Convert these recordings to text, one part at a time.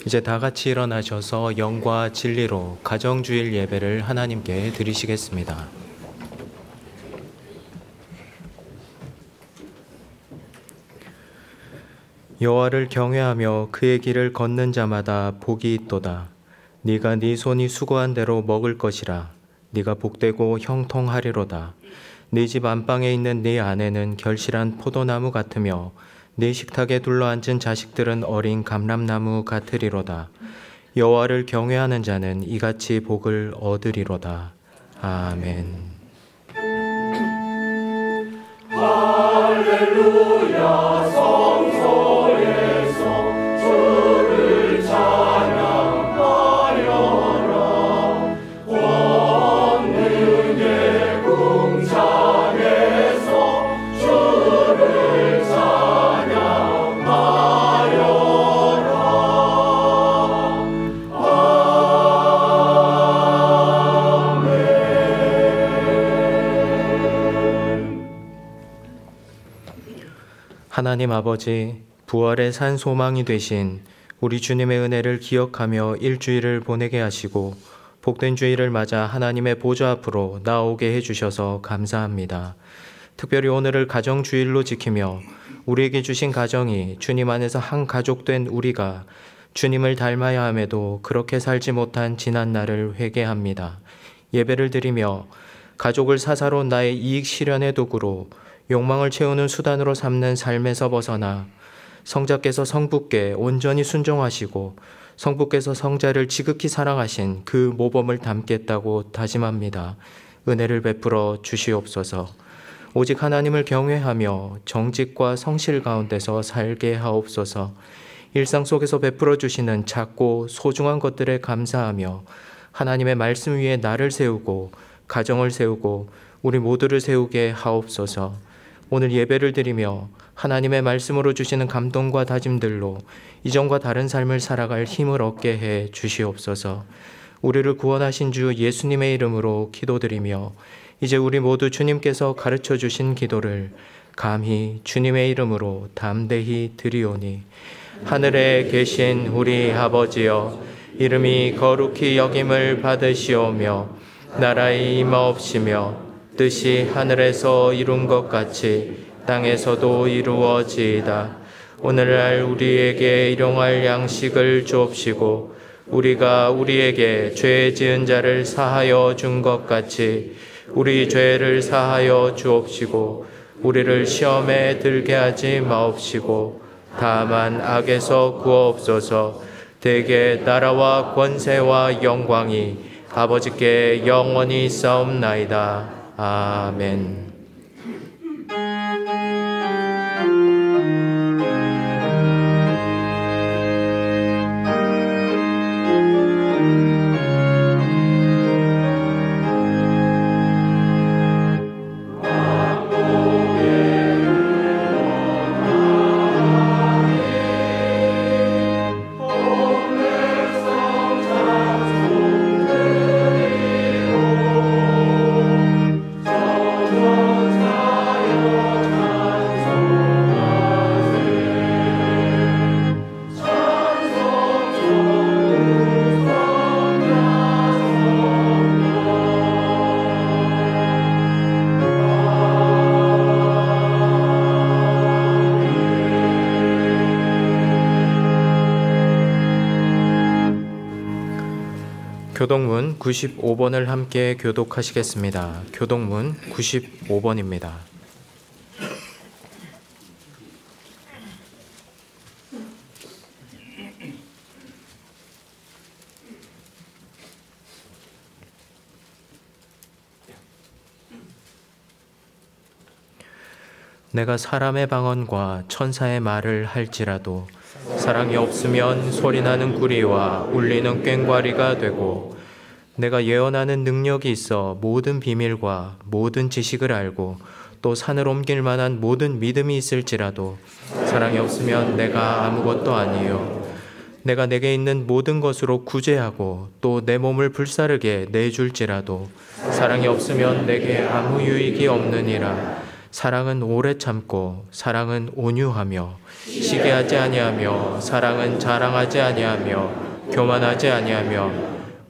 이제 다 같이 일어나셔서 영과 진리로 가정주일 예배를 하나님께 드리시겠습니다. 여호와를 경외하며 그의 길을 걷는 자마다 복이 있도다. 네가 네 손이 수고한 대로 먹을 것이라. 네가 복되고 형통하리로다. 네 집 안방에 있는 네 아내는 결실한 포도나무 같으며 네 식탁에 둘러앉은 자식들은 어린 감람나무 같으리로다. 여호와를 경외하는 자는 이같이 복을 얻으리로다. 아멘. 할렐루야. 성소에서 주를 찬양하여라. 권능의 궁창에서 주를 찬양하여라. 하나님 아버지, 부활의 산 소망이 되신 우리 주님의 은혜를 기억하며 일주일을 보내게 하시고 복된 주일을 맞아 하나님의 보좌 앞으로 나오게 해주셔서 감사합니다. 특별히 오늘을 가정주일로 지키며 우리에게 주신 가정이 주님 안에서 한 가족된 우리가 주님을 닮아야 함에도 그렇게 살지 못한 지난 날을 회개합니다. 예배를 드리며 가족을 사사로운 나의 이익 실현의 도구로 욕망을 채우는 수단으로 삼는 삶에서 벗어나 성자께서 성부께 온전히 순종하시고 성부께서 성자를 지극히 사랑하신 그 모범을 담겠다고 다짐합니다. 은혜를 베풀어 주시옵소서. 오직 하나님을 경외하며 정직과 성실 가운데서 살게 하옵소서. 일상 속에서 베풀어 주시는 작고 소중한 것들에 감사하며 하나님의 말씀 위에 나를 세우고 가정을 세우고 우리 모두를 세우게 하옵소서. 오늘 예배를 드리며 하나님의 말씀으로 주시는 감동과 다짐들로 이전과 다른 삶을 살아갈 힘을 얻게 해 주시옵소서. 우리를 구원하신 주 예수님의 이름으로 기도드리며 이제 우리 모두 주님께서 가르쳐 주신 기도를 감히 주님의 이름으로 담대히 드리오니. 하늘에 계신 우리 아버지여, 이름이 거룩히 여김을 받으시오며 나라의 임하옵시며 뜻이 하늘에서 이룬 것 같이 땅에서도 이루어지이다. 오늘날 우리에게 일용할 양식을 주옵시고 우리가 우리에게 죄 지은 자를 사하여 준 것 같이 우리 죄를 사하여 주옵시고 우리를 시험에 들게 하지 마옵시고 다만 악에서 구하옵소서. 대개 나라와 권세와 영광이 아버지께 영원히 싸움나이다. 아멘. 교독문 95번을 함께 교독하시겠습니다. 교독문 95번입니다. 내가 사람의 방언과 천사의 말을 할지라도 사랑이 없으면 소리나는 구리와 울리는 꽹과리가 되고, 내가 예언하는 능력이 있어 모든 비밀과 모든 지식을 알고 또 산을 옮길 만한 모든 믿음이 있을지라도 사랑이 없으면 내가 아무것도 아니요. 내가 내게 있는 모든 것으로 구제하고 또 내 몸을 불사르게 내줄지라도 사랑이 없으면 내게 아무 유익이 없느니라. 사랑은 오래 참고 사랑은 온유하며 시기하지 아니하며 사랑은 자랑하지 아니하며 교만하지 아니하며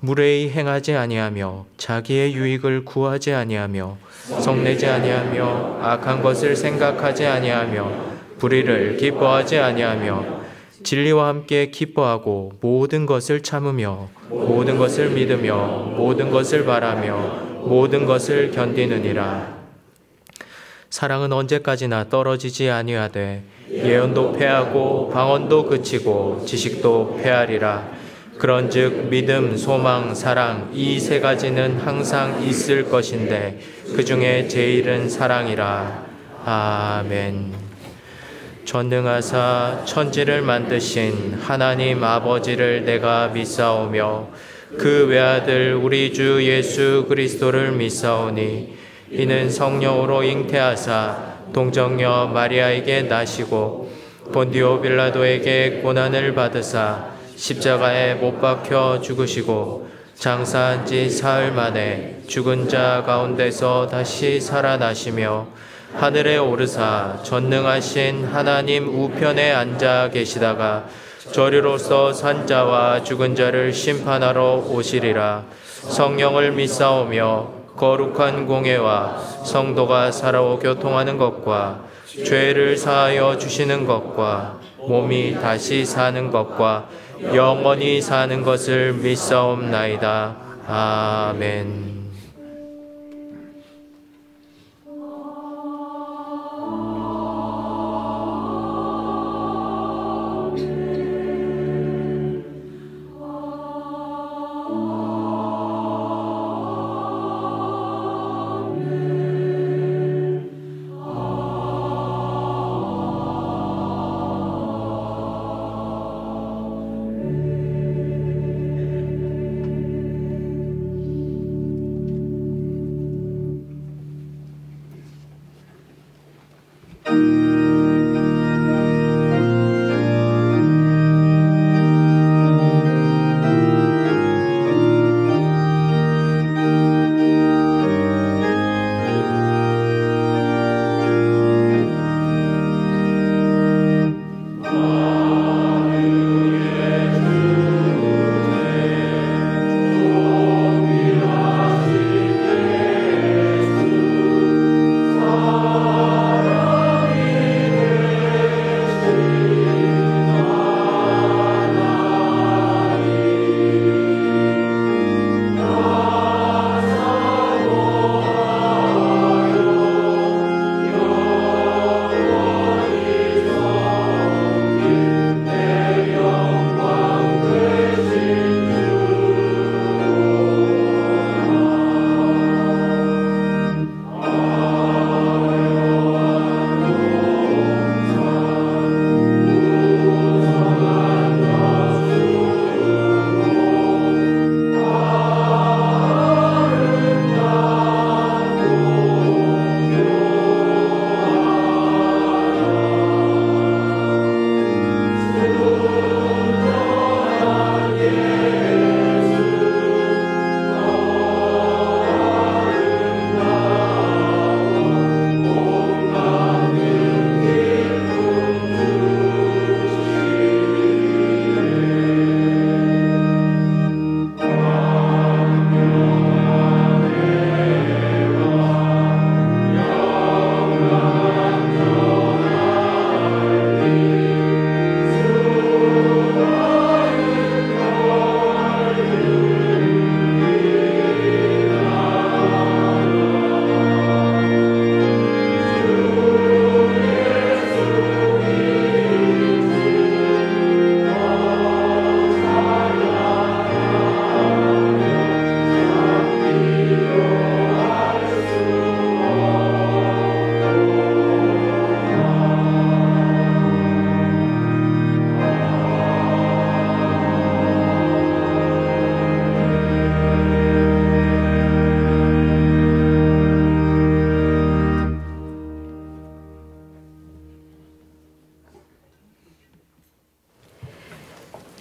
무례히 행하지 아니하며 자기의 유익을 구하지 아니하며 성내지 아니하며 악한 것을 생각하지 아니하며 불의를 기뻐하지 아니하며 진리와 함께 기뻐하고 모든 것을 참으며 모든 것을 믿으며 모든 것을 바라며 모든 것을 견디느니라. 사랑은 언제까지나 떨어지지 아니하되 예언도 패하고 방언도 그치고 지식도 패하리라. 그런즉 믿음, 소망, 사랑 이 세 가지는 항상 있을 것인데 그 중에 제일은 사랑이라. 아멘. 전능하사 천지를 만드신 하나님 아버지를 내가 믿사오며 그 외아들 우리 주 예수 그리스도를 믿사오니 이는 성령으로 잉태하사 동정녀 마리아에게 나시고 본디오 빌라도에게 고난을 받으사 십자가에 못 박혀 죽으시고 장사한 지 사흘 만에 죽은 자 가운데서 다시 살아나시며 하늘에 오르사 전능하신 하나님 우편에 앉아 계시다가 저리로서 산 자와 죽은 자를 심판하러 오시리라. 성령을 믿사오며 거룩한 공예와 성도가 살아오 교통하는 것과 죄를 사하여 주시는 것과 몸이 다시 사는 것과 영원히 사는 것을 믿사옵나이다. 아멘.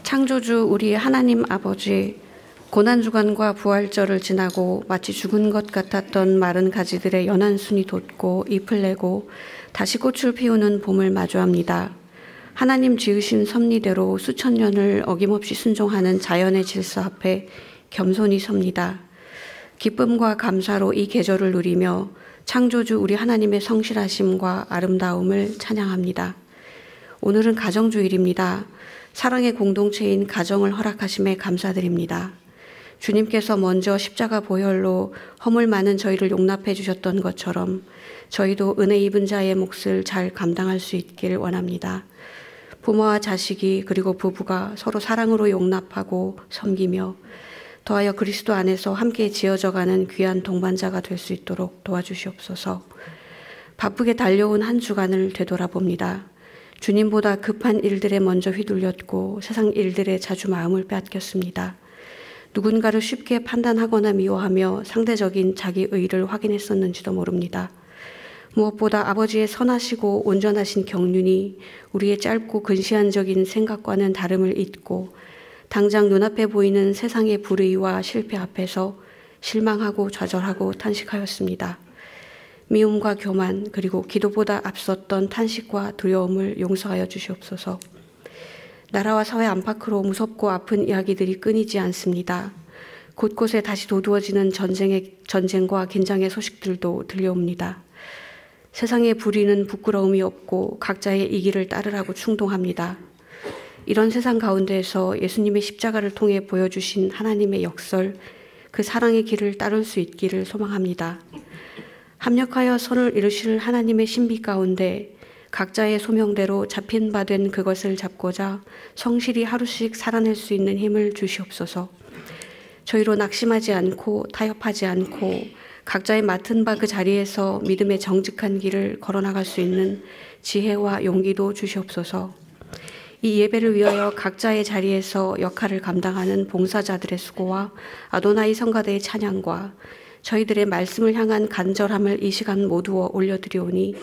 창조주 우리 하나님 아버지, 고난주간과 부활절을 지나고 마치 죽은 것 같았던 마른 가지들의 연한 순이 돋고 잎을 내고 다시 꽃을 피우는 봄을 마주합니다. 하나님 지으신 섭리대로 수천 년을 어김없이 순종하는 자연의 질서 앞에 겸손히 섭니다. 기쁨과 감사로 이 계절을 누리며 창조주 우리 하나님의 성실하심과 아름다움을 찬양합니다. 오늘은 가정주일입니다. 사랑의 공동체인 가정을 허락하심에 감사드립니다. 주님께서 먼저 십자가 보혈로 허물 많은 저희를 용납해 주셨던 것처럼 저희도 은혜 입은 자의 몫을 잘 감당할 수 있길 원합니다. 부모와 자식이 그리고 부부가 서로 사랑으로 용납하고 섬기며 더하여 그리스도 안에서 함께 지어져가는 귀한 동반자가 될 수 있도록 도와주시옵소서. 바쁘게 달려온 한 주간을 되돌아봅니다. 주님보다 급한 일들에 먼저 휘둘렸고 세상 일들에 자주 마음을 빼앗겼습니다. 누군가를 쉽게 판단하거나 미워하며 상대적인 자기 의의를 확인했었는지도 모릅니다. 무엇보다 아버지의 선하시고 온전하신 경륜이 우리의 짧고 근시안적인 생각과는 다름을 잇고 당장 눈앞에 보이는 세상의 불의와 실패 앞에서 실망하고 좌절하고 탄식하였습니다. 미움과 교만 그리고 기도보다 앞섰던 탄식과 두려움을 용서하여 주시옵소서. 나라와 사회 안팎으로 무섭고 아픈 이야기들이 끊이지 않습니다. 곳곳에 다시 도두어지는 전쟁과 긴장의 소식들도 들려옵니다. 세상의 불의는 부끄러움이 없고 각자의 이기를 따르라고 충동합니다. 이런 세상 가운데에서 예수님의 십자가를 통해 보여주신 하나님의 역설, 그 사랑의 길을 따를 수 있기를 소망합니다. 합력하여 선을 이루실 하나님의 신비 가운데 각자의 소명대로 잡힌 바 된 그것을 잡고자 성실히 하루씩 살아낼 수 있는 힘을 주시옵소서. 저희로 낙심하지 않고 타협하지 않고 각자의 맡은 바 그 자리에서 믿음의 정직한 길을 걸어나갈 수 있는 지혜와 용기도 주시옵소서. 이 예배를 위하여 각자의 자리에서 역할을 감당하는 봉사자들의 수고와 아도나이 성가대의 찬양과 저희들의 말씀을 향한 간절함을 이 시간 모두어 올려드리오니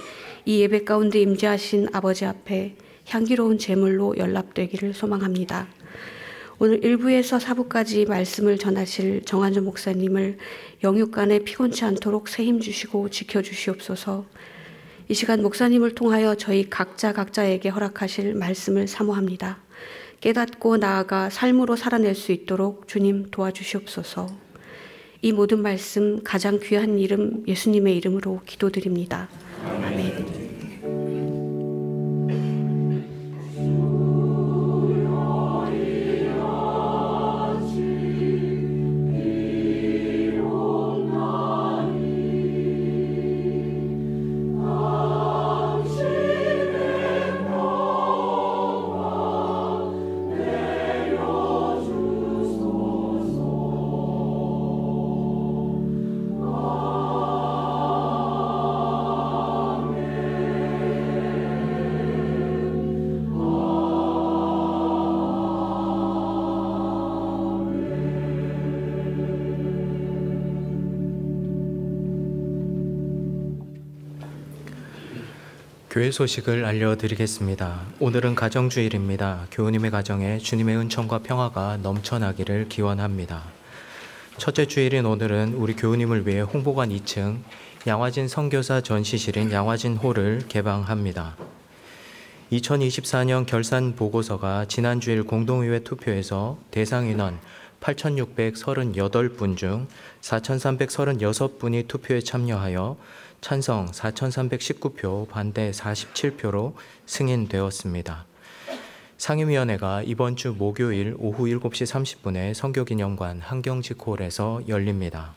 이 예배 가운데 임재하신 아버지 앞에 향기로운 제물로 연락되기를 소망합니다. 오늘 1부에서 4부까지 말씀을 전하실 정한주 목사님을 영육간에 피곤치 않도록 새 힘 주시고 지켜주시옵소서. 이 시간 목사님을 통하여 저희 각자에게 허락하실 말씀을 사모합니다. 깨닫고 나아가 삶으로 살아낼 수 있도록 주님 도와주시옵소서. 이 모든 말씀 가장 귀한 이름 예수님의 이름으로 기도드립니다. 아멘. 교회 소식을 알려드리겠습니다. 오늘은 가정주일입니다. 교우님의 가정에 주님의 은총과 평화가 넘쳐나기를 기원합니다. 첫째 주일인 오늘은 우리 교우님을 위해 홍보관 2층 양화진 선교사 전시실인 양화진 홀을 개방합니다. 2024년 결산 보고서가 지난 주일 공동의회 투표에서 대상 인원 8,638분 중 4,336분이 투표에 참여하여 찬성 4,319표, 반대 47표로 승인되었습니다. 상임위원회가 이번 주 목요일 오후 7시 30분에 선교기념관 한경직홀에서 열립니다.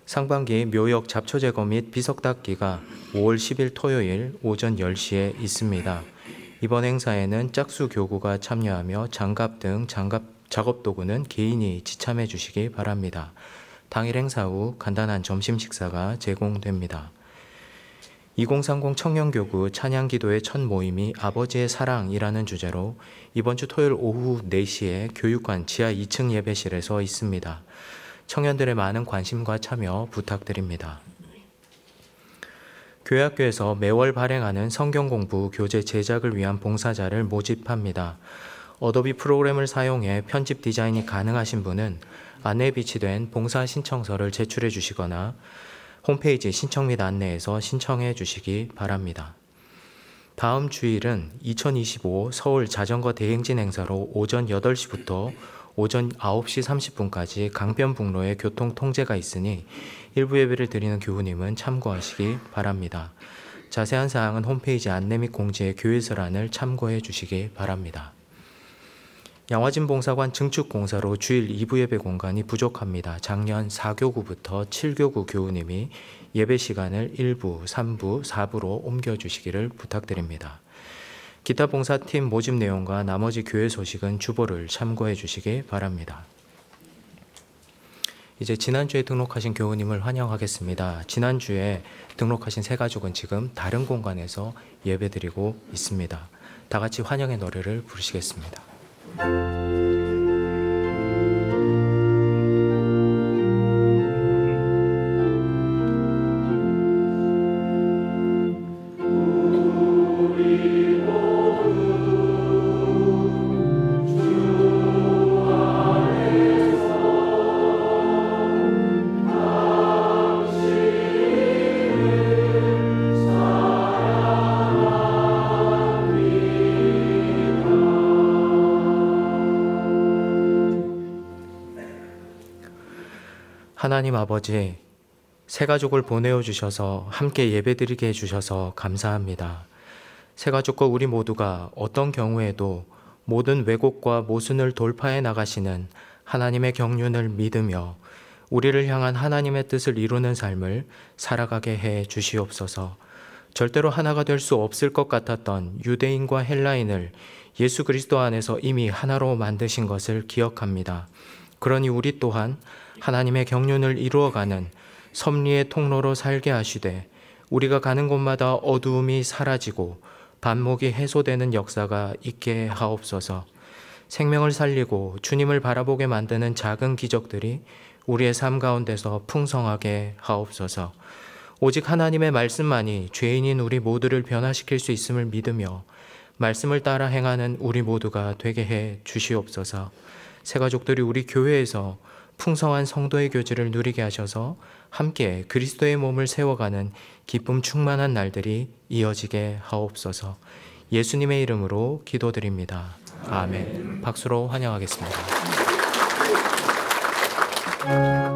상반기 묘역 잡초 제거 및 비석 닦기가 5월 10일 토요일 오전 10시에 있습니다. 이번 행사에는 짝수 교구가 참여하며 장갑 등 작업도구는 개인이 지참해 주시기 바랍니다. 당일 행사 후 간단한 점심 식사가 제공됩니다. 2030 청년교구 찬양기도의 첫 모임이 아버지의 사랑이라는 주제로 이번 주 토요일 오후 4시에 교육관 지하 2층 예배실에서 있습니다. 청년들의 많은 관심과 참여 부탁드립니다. 교회학교에서 매월 발행하는 성경공부 교재 제작을 위한 봉사자를 모집합니다. 어도비 프로그램을 사용해 편집 디자인이 가능하신 분은 안내에 비치된 봉사 신청서를 제출해 주시거나 홈페이지 신청 및 안내에서 신청해 주시기 바랍니다. 다음 주일은 2025 서울 자전거 대행진 행사로 오전 8시부터 오전 9시 30분까지 강변북로에 교통 통제가 있으니 일부 예배를 드리는 교우님은 참고하시기 바랍니다. 자세한 사항은 홈페이지 안내 및 공지의 교회서란을 참고해 주시기 바랍니다. 양화진 봉사관 증축 공사로 주일 2부 예배 공간이 부족합니다. 작년 4교구부터 7교구 교우님이 예배 시간을 1부, 3부, 4부로 옮겨주시기를 부탁드립니다. 기타 봉사팀 모집 내용과 나머지 교회 소식은 주보를 참고해 주시기 바랍니다. 이제 지난주에 등록하신 교우님을 환영하겠습니다. 지난주에 등록하신 새 가족은 지금 다른 공간에서 예배드리고 있습니다. 다 같이 환영의 노래를 부르시겠습니다. 하나님 아버지, 새 가족을 보내어 주셔서 함께 예배드리게 해주셔서 감사합니다. 새 가족과 우리 모두가 어떤 경우에도 모든 왜곡과 모순을 돌파해 나가시는 하나님의 경륜을 믿으며 우리를 향한 하나님의 뜻을 이루는 삶을 살아가게 해 주시옵소서. 절대로 하나가 될 수 없을 것 같았던 유대인과 헬라인을 예수 그리스도 안에서 이미 하나로 만드신 것을 기억합니다. 그러니 우리 또한 하나님의 경륜을 이루어가는 섭리의 통로로 살게 하시되 우리가 가는 곳마다 어두움이 사라지고 반목이 해소되는 역사가 있게 하옵소서. 생명을 살리고 주님을 바라보게 만드는 작은 기적들이 우리의 삶 가운데서 풍성하게 하옵소서. 오직 하나님의 말씀만이 죄인인 우리 모두를 변화시킬 수 있음을 믿으며 말씀을 따라 행하는 우리 모두가 되게 해 주시옵소서. 새 가족들이 우리 교회에서 풍성한 성도의 교제를 누리게 하셔서 함께 그리스도의 몸을 세워가는 기쁨 충만한 날들이 이어지게 하옵소서. 예수님의 이름으로 기도드립니다. 아멘. 박수로 환영하겠습니다. 이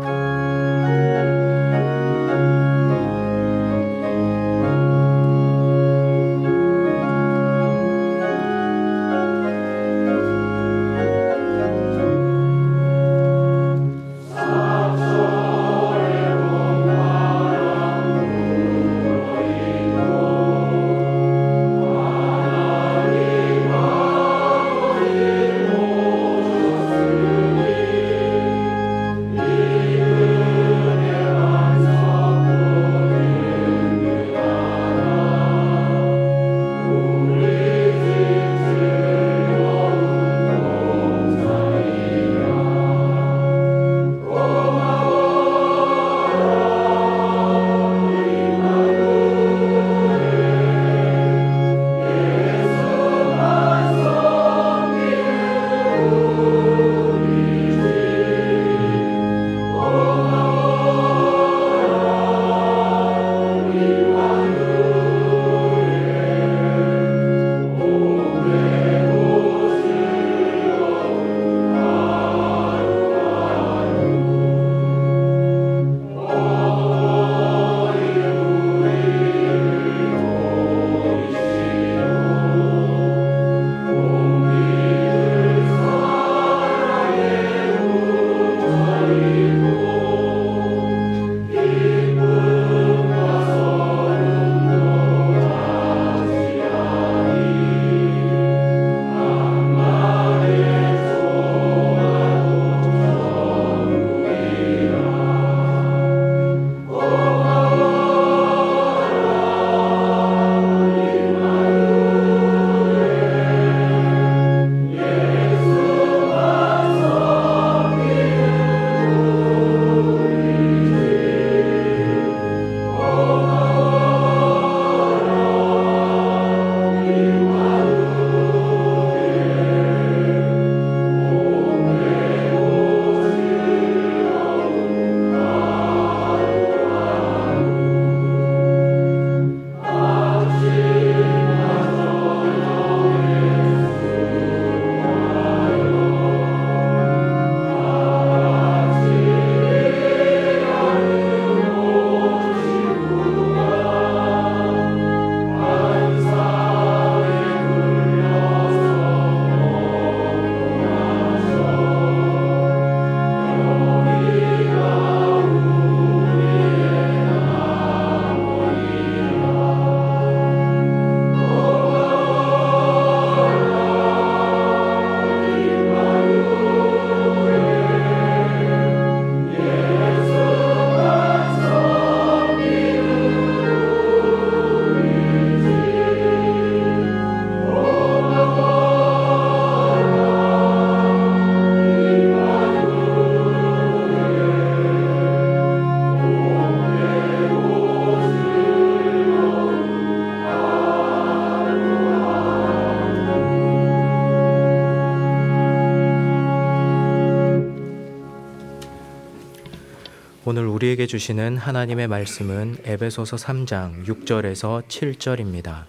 우리에게 주시는 하나님의 말씀은 에베소서 3장 6절에서 7절입니다.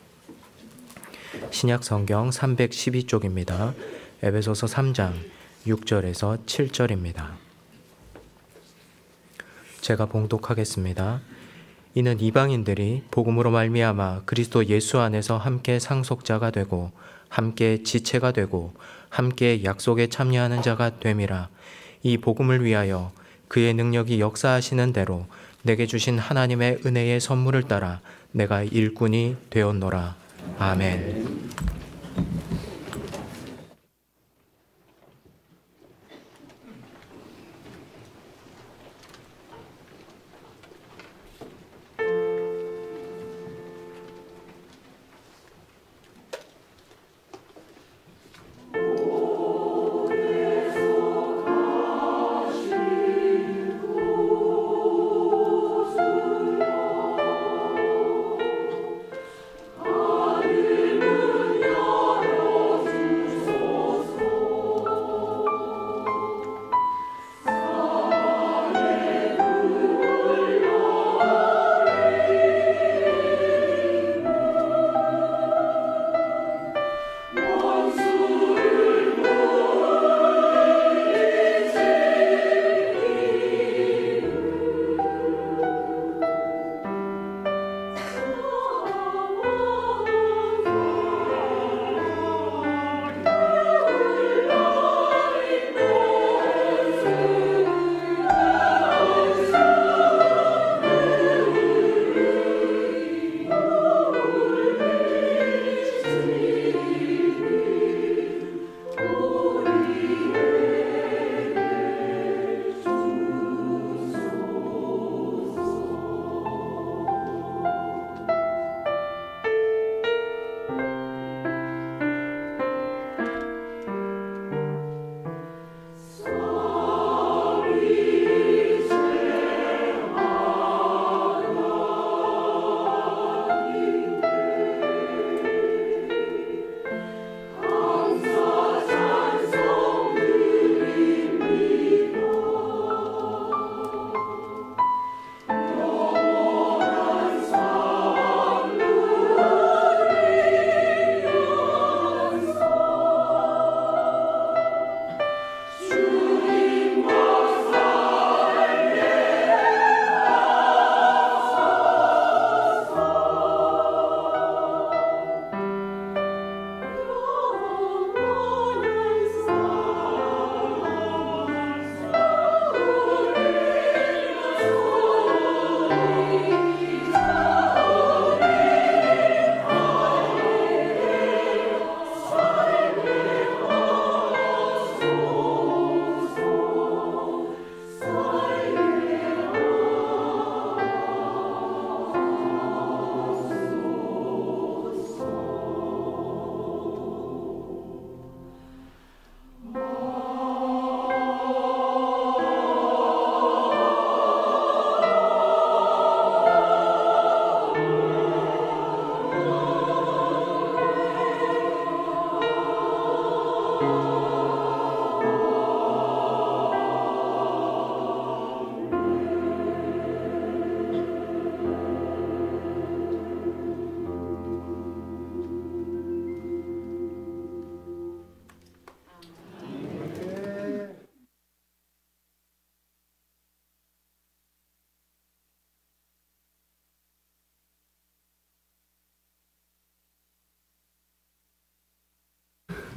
신약 성경 312쪽입니다. 에베소서 3장 6절에서 7절입니다. 제가 봉독하겠습니다. 이는 이방인들이 복음으로 말미암아 그리스도 예수 안에서 함께 상속자가 되고 함께 지체가 되고 함께 약속에 참여하는 자가 됨이라. 이 복음을 위하여 그의 능력이 역사하시는 대로 내게 주신 하나님의 은혜의 선물을 따라 내가 일꾼이 되었노라. 아멘.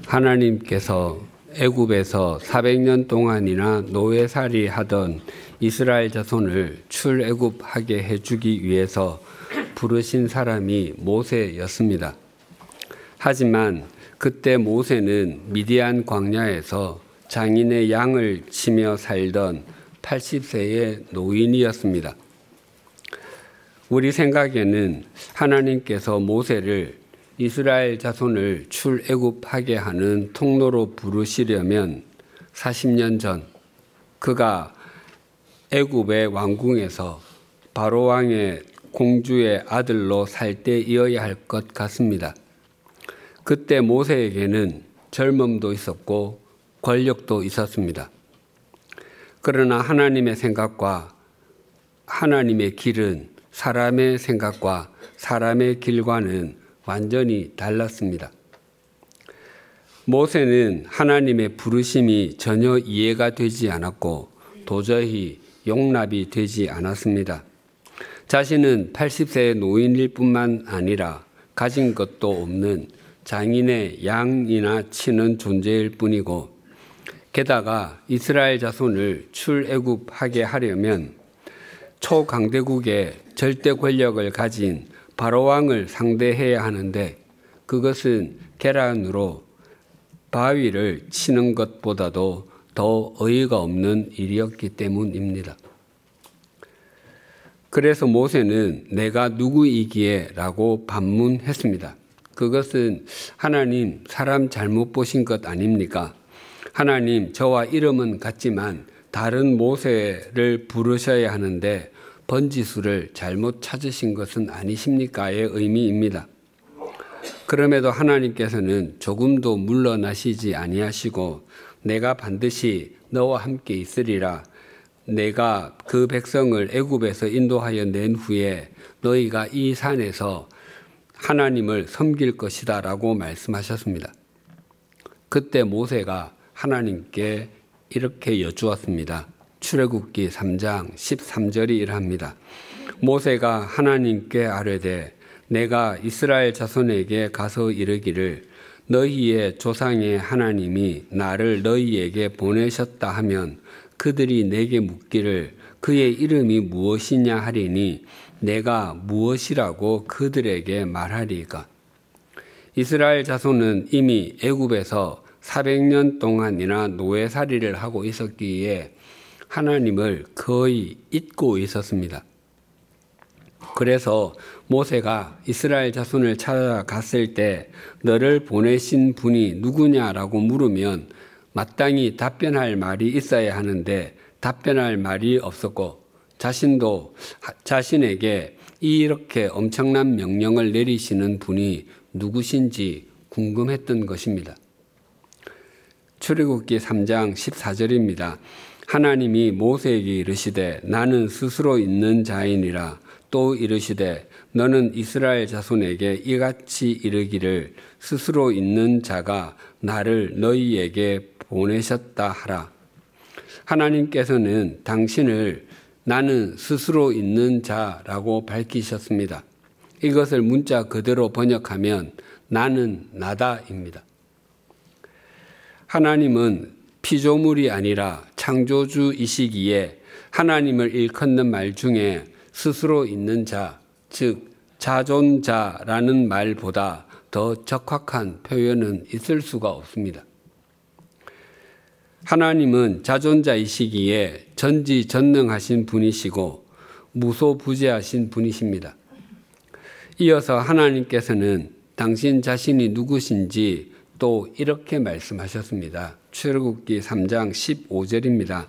하나님께서 애굽에서 400년 동안이나 노예살이 하던 이스라엘 자손을 출애굽하게 해주기 위해서 부르신 사람이 모세였습니다. 하지만 그때 모세는 미디안 광야에서 장인의 양을 치며 살던 80세의 노인이었습니다. 우리 생각에는 하나님께서 모세를 이스라엘 자손을 출애굽하게 하는 통로로 부르시려면 40년 전 그가 애굽의 왕궁에서 바로 왕의 공주의 아들로 살 때이어야 할 것 같습니다. 그때 모세에게는 젊음도 있었고 권력도 있었습니다. 그러나 하나님의 생각과 하나님의 길은 사람의 생각과 사람의 길과는 완전히 달랐습니다. 모세는 하나님의 부르심이 전혀 이해가 되지 않았고 도저히 용납이 되지 않았습니다. 자신은 80세의 노인일 뿐만 아니라 가진 것도 없는 장인의 양이나 치는 존재일 뿐이고 게다가 이스라엘 자손을 출애굽하게 하려면 초강대국의 절대 권력을 가진 바로왕을 상대해야 하는데 그것은 계란으로 바위를 치는 것보다도 더 어이가 없는 일이었기 때문입니다. 그래서 모세는 내가 누구이기에 라고 반문했습니다. 그것은 하나님 사람 잘못 보신 것 아닙니까? 하나님 저와 이름은 같지만 다른 모세를 부르셔야 하는데 번지수를 잘못 찾으신 것은 아니십니까의 의미입니다. 그럼에도 하나님께서는 조금도 물러나시지 아니하시고 내가 반드시 너와 함께 있으리라. 내가 그 백성을 애굽에서 인도하여 낸 후에 너희가 이 산에서 하나님을 섬길 것이다 라고 말씀하셨습니다. 그때 모세가 하나님께 이렇게 여쭈었습니다. 출애굽기 3장 13절이 이러합니다. 모세가 하나님께 아뢰되 내가 이스라엘 자손에게 가서 이르기를 너희의 조상의 하나님이 나를 너희에게 보내셨다 하면 그들이 내게 묻기를 그의 이름이 무엇이냐 하리니 내가 무엇이라고 그들에게 말하리까? 이스라엘 자손은 이미 애굽에서 400년 동안이나 노예살이를 하고 있었기에 하나님을 거의 잊고 있었습니다. 그래서 모세가 이스라엘 자손을 찾아갔을 때 너를 보내신 분이 누구냐라고 물으면 마땅히 답변할 말이 있어야 하는데 답변할 말이 없었고 자신도 자신에게 이렇게 엄청난 명령을 내리시는 분이 누구신지 궁금했던 것입니다. 출애굽기 3장 14절입니다. 하나님이 모세에게 이르시되 나는 스스로 있는 자이니라. 또 이르시되 너는 이스라엘 자손에게 이같이 이르기를 스스로 있는 자가 나를 너희에게 보내셨다 하라. 하나님께서는 당신을 나는 스스로 있는 자라고 밝히셨습니다. 이것을 문자 그대로 번역하면 나는 나다입니다. 하나님은 피조물이 아니라 창조주이시기에 하나님을 일컫는 말 중에 스스로 있는 자, 즉 자존자라는 말보다 더 적확한 표현은 있을 수가 없습니다. 하나님은 자존자이시기에 전지전능하신 분이시고 무소부재하신 분이십니다. 이어서 하나님께서는 당신 자신이 누구신지 또 이렇게 말씀하셨습니다. 출애굽기 3장 15절입니다.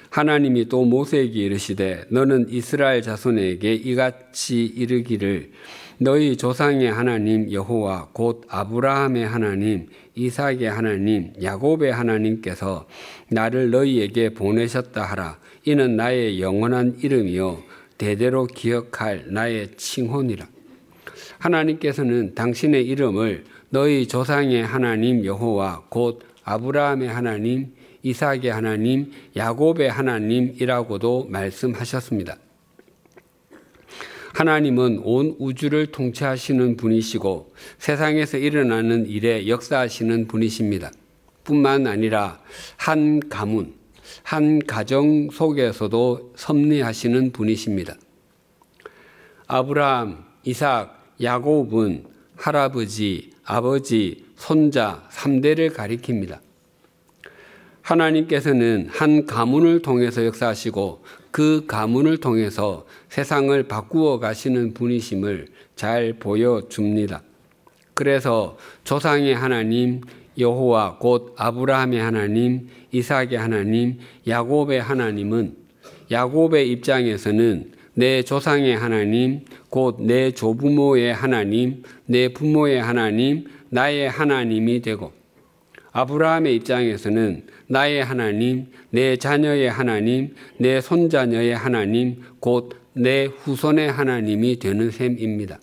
하나님이 또 모세에게 이르시되 너는 이스라엘 자손에게 이같이 이르기를 너희 조상의 하나님 여호와 곧 아브라함의 하나님 이삭의 하나님 야곱의 하나님께서 나를 너희에게 보내셨다 하라. 이는 나의 영원한 이름이요 대대로 기억할 나의 칭호니라. 하나님께서는 당신의 이름을 너희 조상의 하나님 여호와 곧 아브라함의 하나님 이삭의 하나님 야곱의 하나님이라고도 말씀하셨습니다. 하나님은 온 우주를 통치하시는 분이시고 세상에서 일어나는 일에 역사하시는 분이십니다. 뿐만 아니라 한 가문, 한 가정 속에서도 섭리하시는 분이십니다. 아브라함, 이삭, 야곱은 할아버지, 아버지, 손자 3대를 가리킵니다. 하나님께서는 한 가문을 통해서 역사하시고 그 가문을 통해서 세상을 바꾸어 가시는 분이심을 잘 보여줍니다. 그래서 조상의 하나님 여호와 곧 아브라함의 하나님, 이삭의 하나님, 야곱의 하나님은 야곱의 입장에서는 내 조상의 하나님, 곧 내 조부모의 하나님, 내 부모의 하나님, 나의 하나님이 되고 아브라함의 입장에서는 나의 하나님, 내 자녀의 하나님, 내 손자녀의 하나님, 곧 내 후손의 하나님이 되는 셈입니다.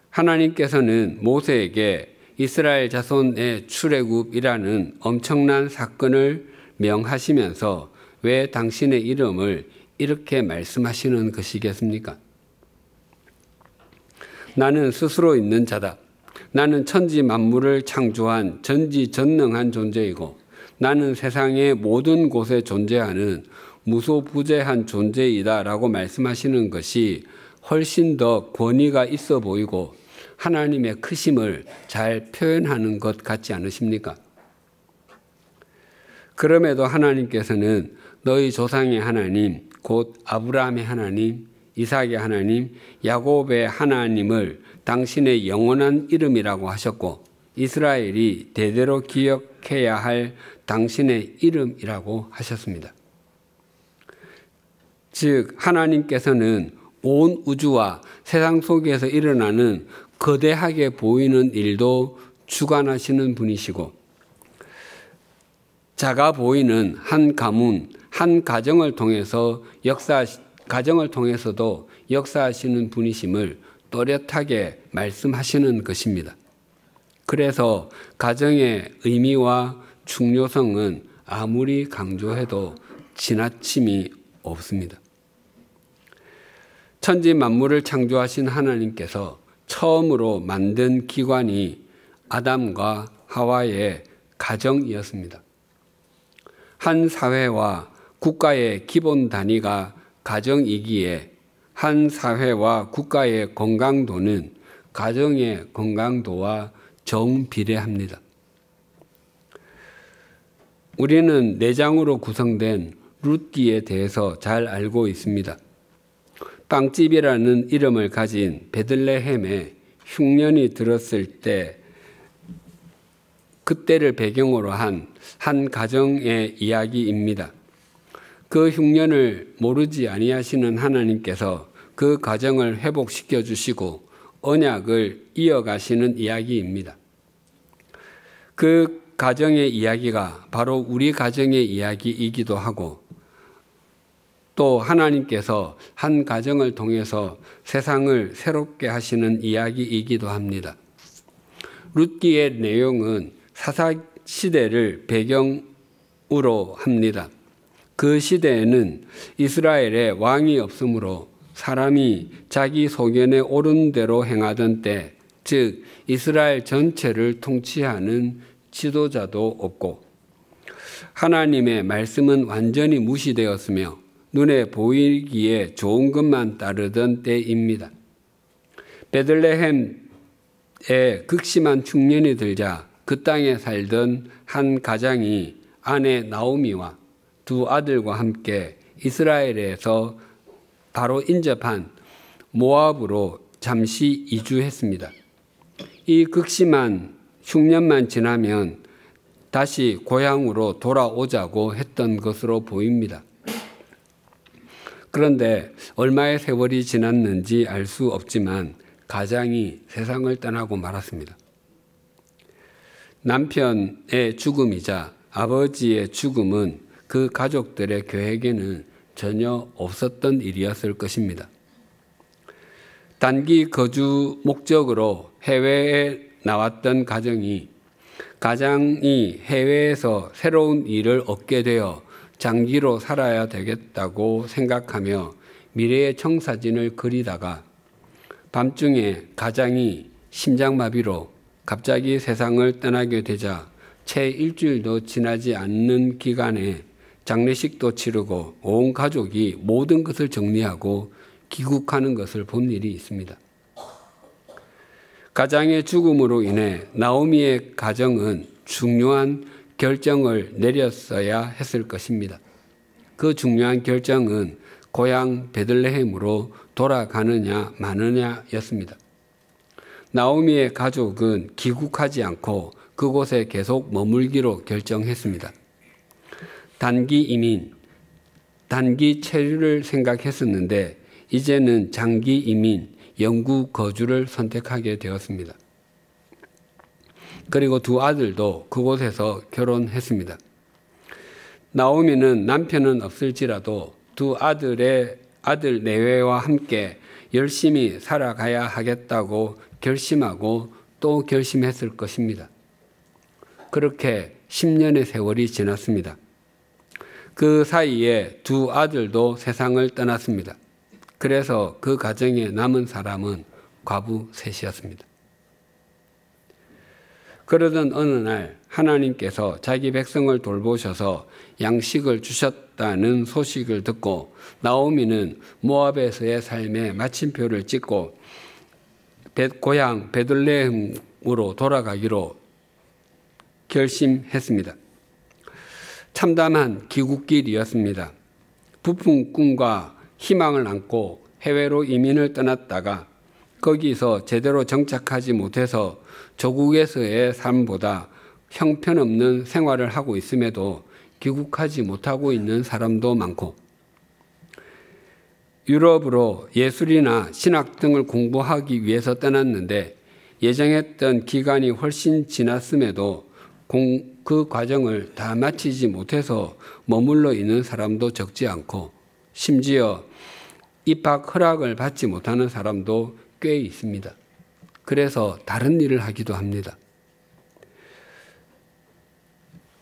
하나님께서는 모세에게 이스라엘 자손의 출애굽이라는 엄청난 사건을 명하시면서 왜 당신의 이름을 이렇게 말씀하시는 것이겠습니까? 나는 스스로 있는 자다. 나는 천지 만물을 창조한 전지전능한 존재이고 나는 세상의 모든 곳에 존재하는 무소부재한 존재이다 라고 말씀하시는 것이 훨씬 더 권위가 있어 보이고 하나님의 크심을 잘 표현하는 것 같지 않으십니까? 그럼에도 하나님께서는 너희 조상의 하나님, 곧 아브라함의 하나님, 이삭의 하나님, 야곱의 하나님을 당신의 영원한 이름이라고 하셨고 이스라엘이 대대로 기억해야 할 당신의 이름이라고 하셨습니다. 즉 하나님께서는 온 우주와 세상 속에서 일어나는 거대하게 보이는 일도 주관하시는 분이시고 작아 보이는 한 가문, 한 가정을 통해서도 역사하시는 분이심을 또렷하게 말씀하시는 것입니다. 그래서 가정의 의미와 중요성은 아무리 강조해도 지나침이 없습니다. 천지 만물을 창조하신 하나님께서 처음으로 만든 기관이 아담과 하와의 가정이었습니다. 한 사회와 국가의 기본 단위가 가정이기에 한 사회와 국가의 건강도는 가정의 건강도와 정비례합니다. 우리는 내장으로 구성된 룻기에 대해서 잘 알고 있습니다. 빵집이라는 이름을 가진 베들레헴에 흉년이 들었을 때 그때를 배경으로 한 가정의 이야기입니다. 그 흉년을 모르지 아니하시는 하나님께서 그 가정을 회복시켜 주시고 언약을 이어가시는 이야기입니다. 그 가정의 이야기가 바로 우리 가정의 이야기이기도 하고 또 하나님께서 한 가정을 통해서 세상을 새롭게 하시는 이야기이기도 합니다. 룻기의 내용은 사사시대를 배경으로 합니다. 그 시대에는 이스라엘에 왕이 없으므로 사람이 자기 소견에 옳은 대로 행하던 때, 즉 이스라엘 전체를 통치하는 지도자도 없고 하나님의 말씀은 완전히 무시되었으며 눈에 보이기에 좋은 것만 따르던 때입니다. 베들레헴에 극심한 흉년이 들자 그 땅에 살던 한 가장이 아내 나오미와 두 아들과 함께 이스라엘에서 바로 인접한 모압으로 잠시 이주했습니다. 이 극심한 흉년만 지나면 다시 고향으로 돌아오자고 했던 것으로 보입니다. 그런데 얼마의 세월이 지났는지 알 수 없지만 가장이 세상을 떠나고 말았습니다. 남편의 죽음이자 아버지의 죽음은 그 가족들의 계획에는 전혀 없었던 일이었을 것입니다. 단기 거주 목적으로 해외에 나왔던 가장이 해외에서 새로운 일을 얻게 되어 장기로 살아야 되겠다고 생각하며 미래의 청사진을 그리다가 밤중에 가장이 심장마비로 갑자기 세상을 떠나게 되자 채 일주일도 지나지 않는 기간에 장례식도 치르고 온 가족이 모든 것을 정리하고 귀국하는 것을 본 일이 있습니다. 가장의 죽음으로 인해 나오미의 가정은 중요한 결정을 내렸어야 했을 것입니다. 그 중요한 결정은 고향 베들레헴으로 돌아가느냐 마느냐였습니다. 나오미의 가족은 귀국하지 않고 그곳에 계속 머물기로 결정했습니다. 단기 이민, 단기 체류를 생각했었는데 이제는 장기 이민, 영구 거주를 선택하게 되었습니다. 그리고 두 아들도 그곳에서 결혼했습니다. 나오미는 남편은 없을지라도 두 아들 내외와 함께 열심히 살아가야 하겠다고 결심하고 또 결심했을 것입니다. 그렇게 10년의 세월이 지났습니다. 그 사이에 두 아들도 세상을 떠났습니다. 그래서 그 가정에 남은 사람은 과부 셋이었습니다. 그러던 어느 날 하나님께서 자기 백성을 돌보셔서 양식을 주셨다는 소식을 듣고 나오미는 모압에서의 삶의 마침표를 찍고 고향 베들레헴으로 돌아가기로 결심했습니다. 참담한 귀국길이었습니다. 부푼 꿈과 희망을 안고 해외로 이민을 떠났다가 거기서 제대로 정착하지 못해서 조국에서의 삶보다 형편없는 생활을 하고 있음에도 귀국하지 못하고 있는 사람도 많고, 유럽으로 예술이나 신학 등을 공부하기 위해서 떠났는데 예정했던 기간이 훨씬 지났음에도 그 과정을 다 마치지 못해서 머물러 있는 사람도 적지 않고, 심지어 입학 허락을 받지 못하는 사람도 꽤 있습니다. 그래서 다른 일을 하기도 합니다.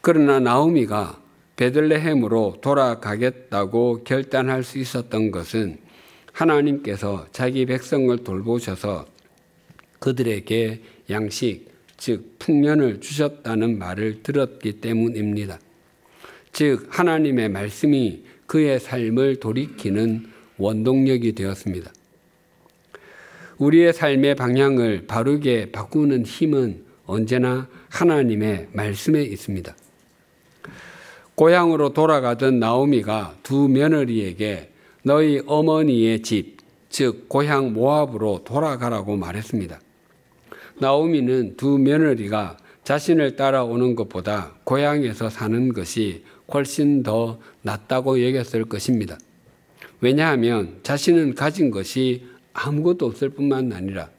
그러나 나오미가 베들레헴으로 돌아가겠다고 결단할 수 있었던 것은 하나님께서 자기 백성을 돌보셔서 그들에게 양식, 즉 풍년을 주셨다는 말을 들었기 때문입니다. 즉 하나님의 말씀이 그의 삶을 돌이키는 원동력이 되었습니다. 우리의 삶의 방향을 바르게 바꾸는 힘은 언제나 하나님의 말씀에 있습니다. 고향으로 돌아가던 나오미가 두 며느리에게 너희 어머니의 집, 즉 고향 모압으로 돌아가라고 말했습니다. 나오미는 두 며느리가 자신을 따라오는 것보다 고향에서 사는 것이 훨씬 더 낫다고 여겼을 것입니다. 왜냐하면 자신은 가진 것이 아무것도 없을 뿐만 아니라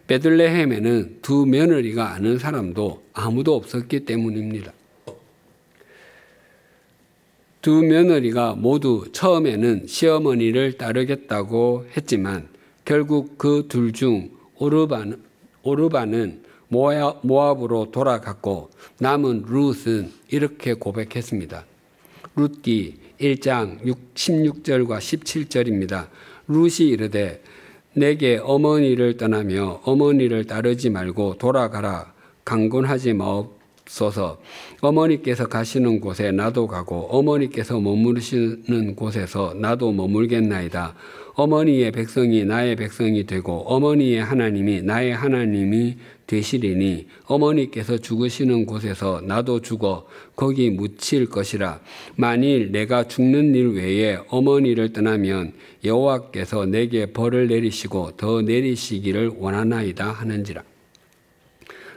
베들레헴에는 두 며느리가 아는 사람도 아무도 없었기 때문입니다. 두 며느리가 모두 처음에는 시어머니를 따르겠다고 했지만 결국 그 둘 중 오르바는 모압으로 돌아갔고 남은 룻은 이렇게 고백했습니다. 룻기 1장 16절과 17절입니다. 룻이 이르되 내게 어머니를 떠나며 어머니를 따르지 말고 돌아가라. 강권하지 마옵소서. 어머니께서 가시는 곳에 나도 가고 어머니께서 머무르시는 곳에서 나도 머물겠나이다. 어머니의 백성이 나의 백성이 되고 어머니의 하나님이 나의 하나님이 되시리니 어머니께서 죽으시는 곳에서 나도 죽어 거기 묻힐 것이라. 만일 내가 죽는 일 외에 어머니를 떠나면 여호와께서 내게 벌을 내리시고 더 내리시기를 원하나이다 하는지라.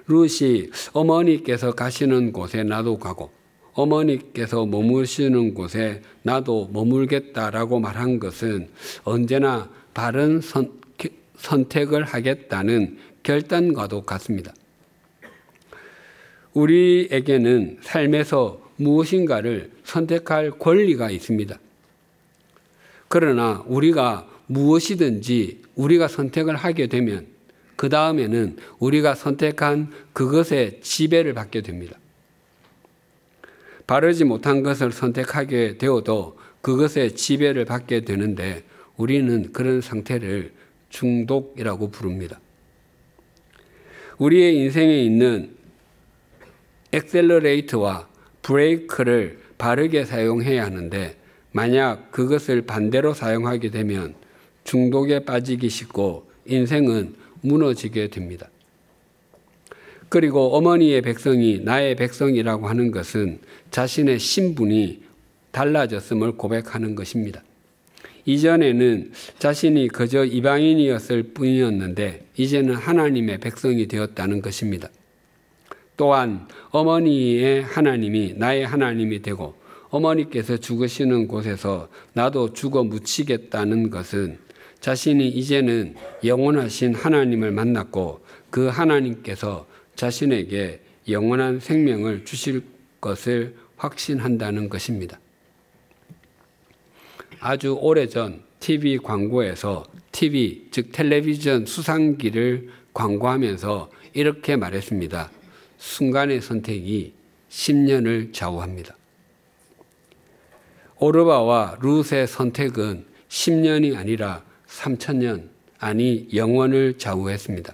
룻이 어머니께서 가시는 곳에 나도 가고 어머니께서 머무시는 곳에 나도 머물겠다라고 말한 것은 언제나 바른 선택을 하겠다는 결단과도 같습니다. 우리에게는 삶에서 무엇인가를 선택할 권리가 있습니다. 그러나 우리가 무엇이든지 우리가 선택을 하게 되면 그 다음에는 우리가 선택한 그것에 지배를 받게 됩니다. 바르지 못한 것을 선택하게 되어도 그것에 지배를 받게 되는데 우리는 그런 상태를 중독이라고 부릅니다. 우리의 인생에 있는 엑셀러레이터와 브레이크를 바르게 사용해야 하는데 만약 그것을 반대로 사용하게 되면 중독에 빠지기 쉽고 인생은 무너지게 됩니다. 그리고 어머니의 백성이 나의 백성이라고 하는 것은 자신의 신분이 달라졌음을 고백하는 것입니다. 이전에는 자신이 그저 이방인이었을 뿐이었는데 이제는 하나님의 백성이 되었다는 것입니다. 또한 어머니의 하나님이 나의 하나님이 되고 어머니께서 죽으시는 곳에서 나도 죽어 묻히겠다는 것은 자신이 이제는 영원하신 하나님을 만났고 그 하나님께서 자신에게 영원한 생명을 주실 것을 확신한다는 것입니다. 아주 오래전 TV 광고에서 TV, 즉 텔레비전 수상기를 광고하면서 이렇게 말했습니다. 순간의 선택이 10년을 좌우합니다. 오르바와 룻의 선택은 10년이 아니라 3000년, 아니 영원을 좌우했습니다.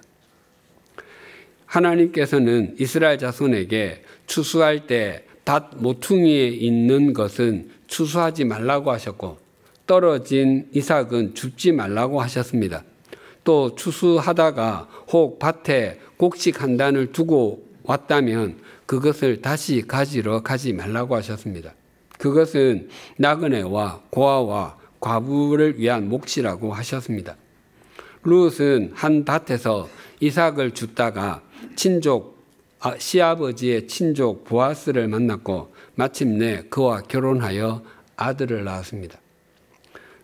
하나님께서는 이스라엘 자손에게 추수할 때 닷 모퉁이에 있는 것은 추수하지 말라고 하셨고 떨어진 이삭은 줍지 말라고 하셨습니다. 또 추수하다가 혹 밭에 곡식 한 단을 두고 왔다면 그것을 다시 가지러 가지 말라고 하셨습니다. 그것은 나그네와 고아와 과부를 위한 몫이라고 하셨습니다. 룻은 한 밭에서 이삭을 줍다가 시아버지의 친족 보아스를 만났고 마침내 그와 결혼하여 아들을 낳았습니다.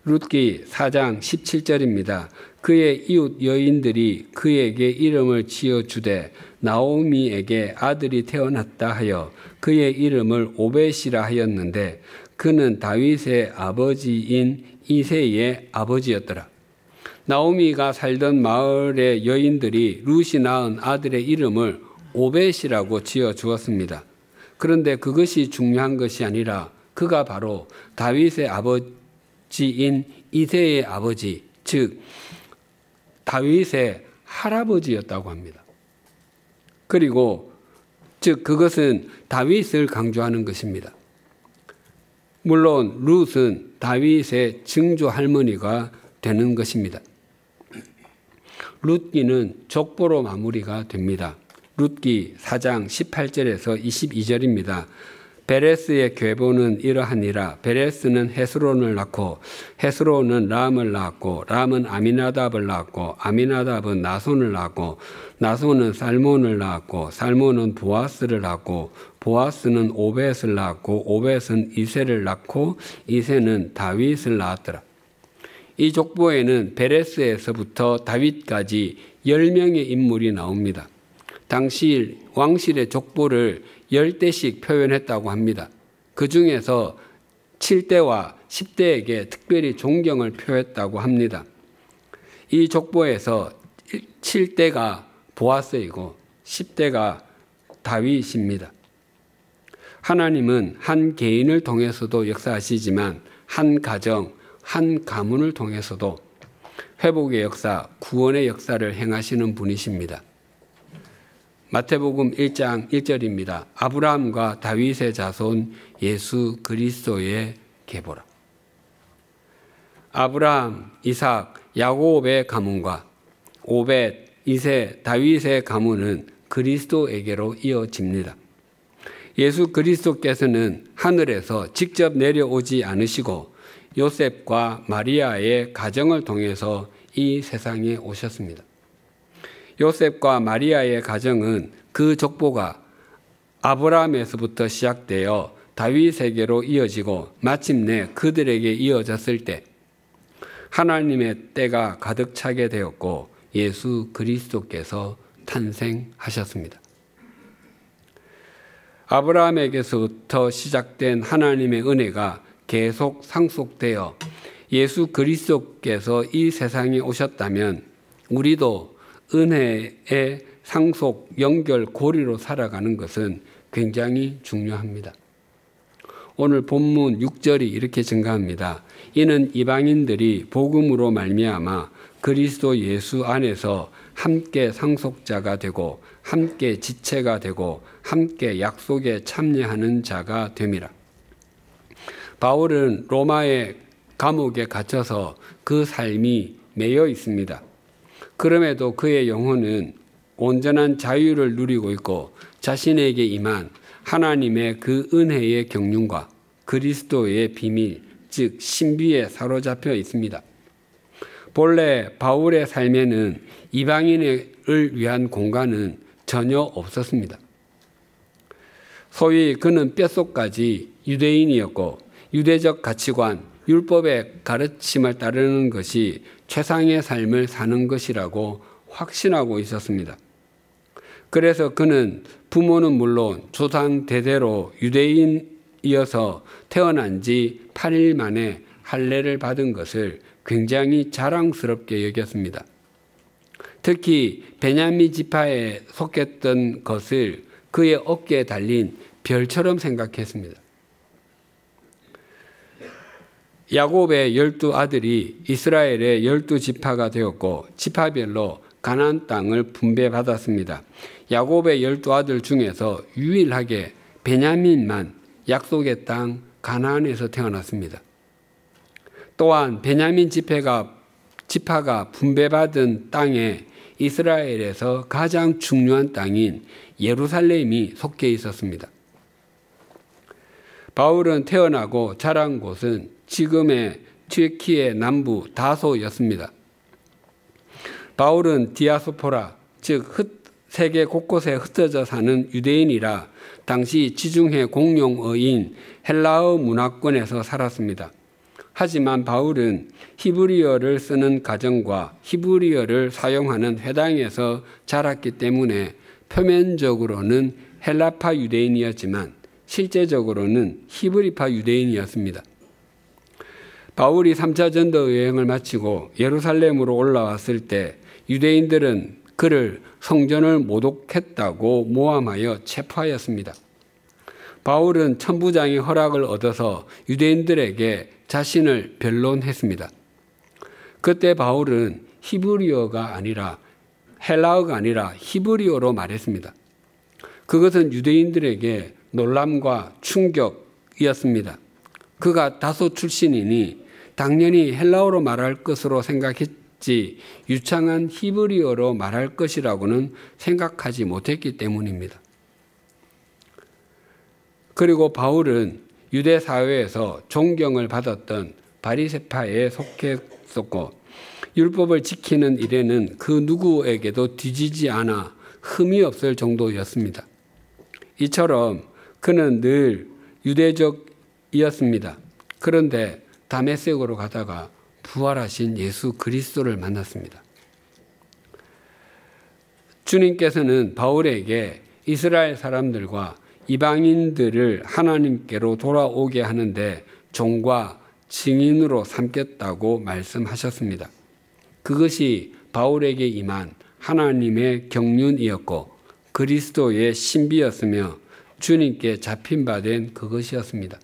룻기 4장 17절입니다. 그의 이웃 여인들이 그에게 이름을 지어주되 나오미에게 아들이 태어났다 하여 그의 이름을 오벳이라 하였는데 그는 다윗의 아버지인 이새의 아버지였더라. 나오미가 살던 마을의 여인들이 룻이 낳은 아들의 이름을 오벳이라고 지어주었습니다. 그런데 그것이 중요한 것이 아니라 그가 바로 다윗의 아버지인 이새의 아버지, 즉 다윗의 할아버지였다고 합니다. 그리고 즉 그것은 다윗을 강조하는 것입니다. 물론 룻은 다윗의 증조 할머니가 되는 것입니다. 룻기는 족보로 마무리가 됩니다. 룻기 4장 18절에서 22절입니다. 베레스의 계보는 이러하니라. 베레스는 헤스론을 낳고 헤스론은 람을 낳았고 람은 아미나답을 낳았고 아미나답은 나손을 낳았고 나손은 살몬을 낳았고 살몬은 보아스를 낳았고 보아스는 오벳을 낳았고 오벳은 이새를 낳고 이새는 다윗을 낳았더라. 이 족보에는 베레스에서부터 다윗까지 10명의 인물이 나옵니다. 당시 왕실의 족보를 10대씩 표현했다고 합니다. 그 중에서 7대와 10대에게 특별히 존경을 표했다고 합니다. 이 족보에서 7대가 보아스이고 10대가 다윗입니다. 하나님은 한 개인을 통해서도 역사하시지만 한 가정, 한 가문을 통해서도 회복의 역사, 구원의 역사를 행하시는 분이십니다. 마태복음 1장 1절입니다. 아브라함과 다윗의 자손 예수 그리스도의 계보라. 아브라함, 이삭, 야곱의 가문과 오벳, 이새, 다윗의 가문은 그리스도에게로 이어집니다. 예수 그리스도께서는 하늘에서 직접 내려오지 않으시고 요셉과 마리아의 가정을 통해서 이 세상에 오셨습니다. 요셉과 마리아의 가정은 그 족보가 아브라함에서부터 시작되어 다윗에게로 이어지고 마침내 그들에게 이어졌을 때 하나님의 때가 가득 차게 되었고 예수 그리스도께서 탄생하셨습니다. 아브라함에게서부터 시작된 하나님의 은혜가 계속 상속되어 예수 그리스도께서 이 세상에 오셨다면 우리도 은혜의 상속 연결 고리로 살아가는 것은 굉장히 중요합니다. 오늘 본문 6절이 이렇게 증가합니다. 이는 이방인들이 복음으로 말미암아 그리스도 예수 안에서 함께 상속자가 되고 함께 지체가 되고 함께 약속에 참여하는 자가 됨이라. 바울은 로마의 감옥에 갇혀서 그 삶이 매여 있습니다. 그럼에도 그의 영혼은 온전한 자유를 누리고 있고 자신에게 임한 하나님의 그 은혜의 경륜과 그리스도의 비밀, 즉 신비에 사로잡혀 있습니다. 본래 바울의 삶에는 이방인을 위한 공간은 전혀 없었습니다. 소위 그는 뼛속까지 유대인이었고 유대적 가치관, 율법의 가르침을 따르는 것이 최상의 삶을 사는 것이라고 확신하고 있었습니다. 그래서 그는 부모는 물론 조상 대대로 유대인이어서 태어난 지 8일 만에 할례를 받은 것을 굉장히 자랑스럽게 여겼습니다. 특히 베냐민 지파에 속했던 것을 그의 어깨에 달린 별처럼 생각했습니다. 야곱의 12아들이 이스라엘의 12지파가 되었고 지파별로 가나안 땅을 분배받았습니다. 야곱의 12아들 중에서 유일하게 베냐민만 약속의 땅 가나안에서 태어났습니다. 또한 베냐민 지파가 분배받은 땅에 이스라엘에서 가장 중요한 땅인 예루살렘이 속해 있었습니다. 바울은 태어나고 자란 곳은 지금의 튀르키예 남부 다소였습니다. 바울은 디아스포라, 즉 세계 곳곳에 흩어져 사는 유대인이라 당시 지중해 공용어인 헬라어 문화권에서 살았습니다. 하지만 바울은 히브리어를 쓰는 가정과 히브리어를 사용하는 회당에서 자랐기 때문에 표면적으로는 헬라파 유대인이었지만 실제적으로는 히브리파 유대인이었습니다. 바울이 3차 전도 여행을 마치고 예루살렘으로 올라왔을 때 유대인들은 그를 성전을 모독했다고 모함하여 체포하였습니다. 바울은 천부장의 허락을 얻어서 유대인들에게 자신을 변론했습니다. 그때 바울은 히브리어가 아니라 헬라어가 아니라 히브리어로 말했습니다. 그것은 유대인들에게 놀람과 충격이었습니다. 그가 다소 출신이니 당연히 헬라어로 말할 것으로 생각했지 유창한 히브리어로 말할 것이라고는 생각하지 못했기 때문입니다. 그리고 바울은 유대 사회에서 존경을 받았던 바리새파에 속했었고 율법을 지키는 일에는 그 누구에게도 뒤지지 않아 흠이 없을 정도였습니다. 이처럼 그는 늘 유대적이었습니다. 그런데 다메섹으로 가다가 부활하신 예수 그리스도를 만났습니다. 주님께서는 바울에게 이스라엘 사람들과 이방인들을 하나님께로 돌아오게 하는데 종과 증인으로 삼겠다고 말씀하셨습니다. 그것이 바울에게 임한 하나님의 경륜이었고 그리스도의 신비였으며 주님께 잡힌 바 된 그것이었습니다.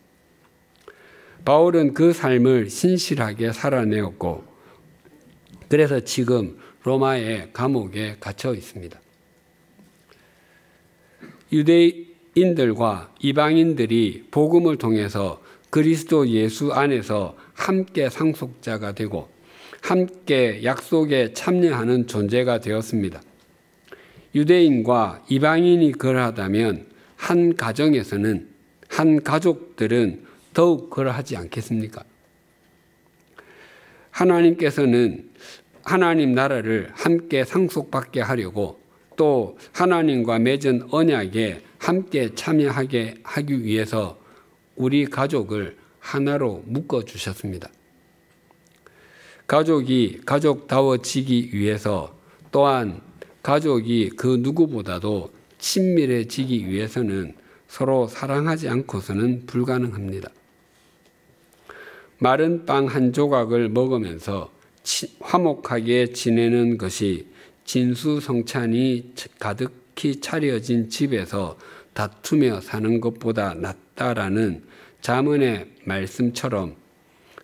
바울은 그 삶을 신실하게 살아내었고 그래서 지금 로마의 감옥에 갇혀 있습니다. 유대인들과 이방인들이 복음을 통해서 그리스도 예수 안에서 함께 상속자가 되고 함께 약속에 참여하는 존재가 되었습니다. 유대인과 이방인이 그러하다면 한 가정에서는 한 가족들은 더욱 그러하지 않겠습니까? 하나님께서는 하나님 나라를 함께 상속받게 하려고 또 하나님과 맺은 언약에 함께 참여하게 하기 위해서 우리 가족을 하나로 묶어주셨습니다. 가족이 가족다워지기 위해서 또한 가족이 그 누구보다도 친밀해지기 위해서는 서로 사랑하지 않고서는 불가능합니다. 마른 빵 한 조각을 먹으면서 화목하게 지내는 것이 진수성찬이 가득히 차려진 집에서 다투며 사는 것보다 낫다라는 잠언의 말씀처럼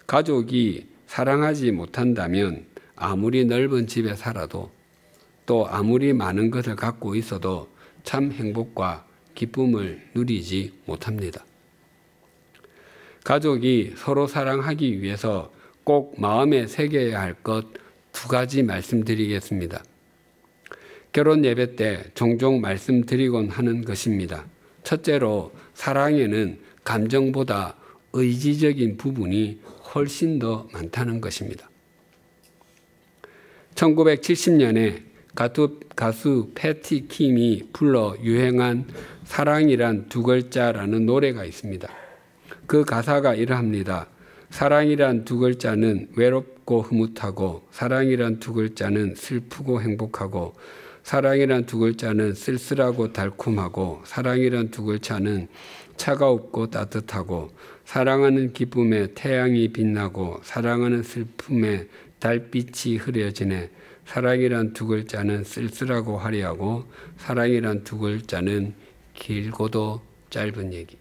가족이 사랑하지 못한다면 아무리 넓은 집에 살아도 또 아무리 많은 것을 갖고 있어도 참 행복과 기쁨을 누리지 못합니다. 가족이 서로 사랑하기 위해서 꼭 마음에 새겨야 할 것 2가지 말씀드리겠습니다. 결혼 예배 때 종종 말씀드리곤 하는 것입니다. 첫째로 사랑에는 감정보다 의지적인 부분이 훨씬 더 많다는 것입니다. 1970년에 가수 패티 킴이 불러 유행한 사랑이란 2글자라는 노래가 있습니다. 그 가사가 이러합니다. 사랑이란 2글자는 외롭고 흐뭇하고 사랑이란 2글자는 슬프고 행복하고 사랑이란 두 글자는 쓸쓸하고 달콤하고 사랑이란 두 글자는 차가웁고 따뜻하고 사랑하는 기쁨에 태양이 빛나고 사랑하는 슬픔에 달빛이 흐려지네. 사랑이란 두 글자는 쓸쓸하고 화려하고 사랑이란 두 글자는 길고도 짧은 얘기.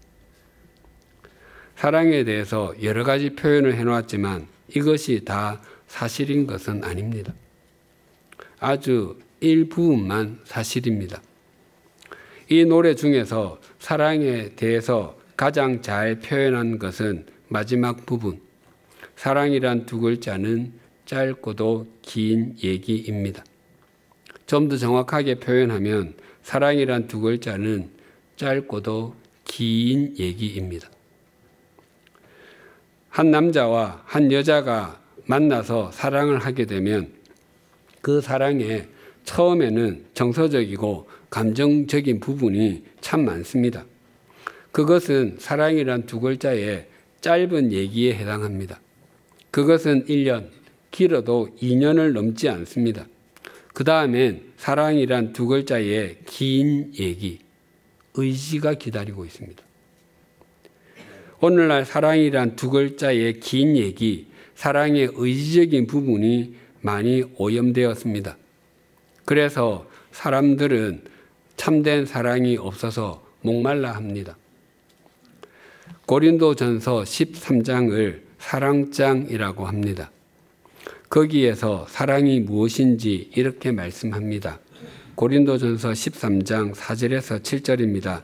사랑에 대해서 여러 가지 표현을 해놓았지만 이것이 다 사실인 것은 아닙니다. 아주 일부분만 사실입니다. 이 노래 중에서 사랑에 대해서 가장 잘 표현한 것은 마지막 부분, 사랑이란 두 글자는 짧고도 긴 얘기입니다. 좀 더 정확하게 표현하면 사랑이란 두 글자는 짧고도 긴 얘기입니다. 한 남자와 한 여자가 만나서 사랑을 하게 되면 그 사랑에 처음에는 정서적이고 감정적인 부분이 참 많습니다. 그것은 사랑이란 두 글자의 짧은 얘기에 해당합니다. 그것은 1년, 길어도 2년을 넘지 않습니다. 그 다음엔 사랑이란 두 글자의 긴 얘기, 의지가 기다리고 있습니다. 오늘날 사랑이란 두 글자의 긴 얘기, 사랑의 의지적인 부분이 많이 오염되었습니다. 그래서 사람들은 참된 사랑이 없어서 목말라 합니다. 고린도전서 13장을 사랑장이라고 합니다. 거기에서 사랑이 무엇인지 이렇게 말씀합니다. 고린도전서 13장 4절에서 7절입니다.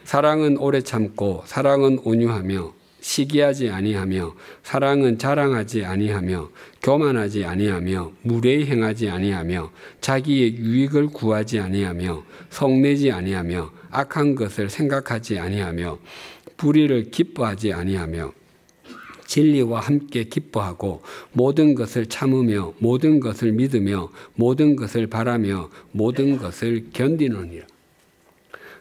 사랑은 오래 참고 사랑은 온유하며 시기하지 아니하며 사랑은 자랑하지 아니하며 교만하지 아니하며 무례히 행하지 아니하며 자기의 유익을 구하지 아니하며 성내지 아니하며 악한 것을 생각하지 아니하며 불의를 기뻐하지 아니하며 진리와 함께 기뻐하고 모든 것을 참으며 모든 것을 믿으며 모든 것을 바라며 모든 것을 견디느니라.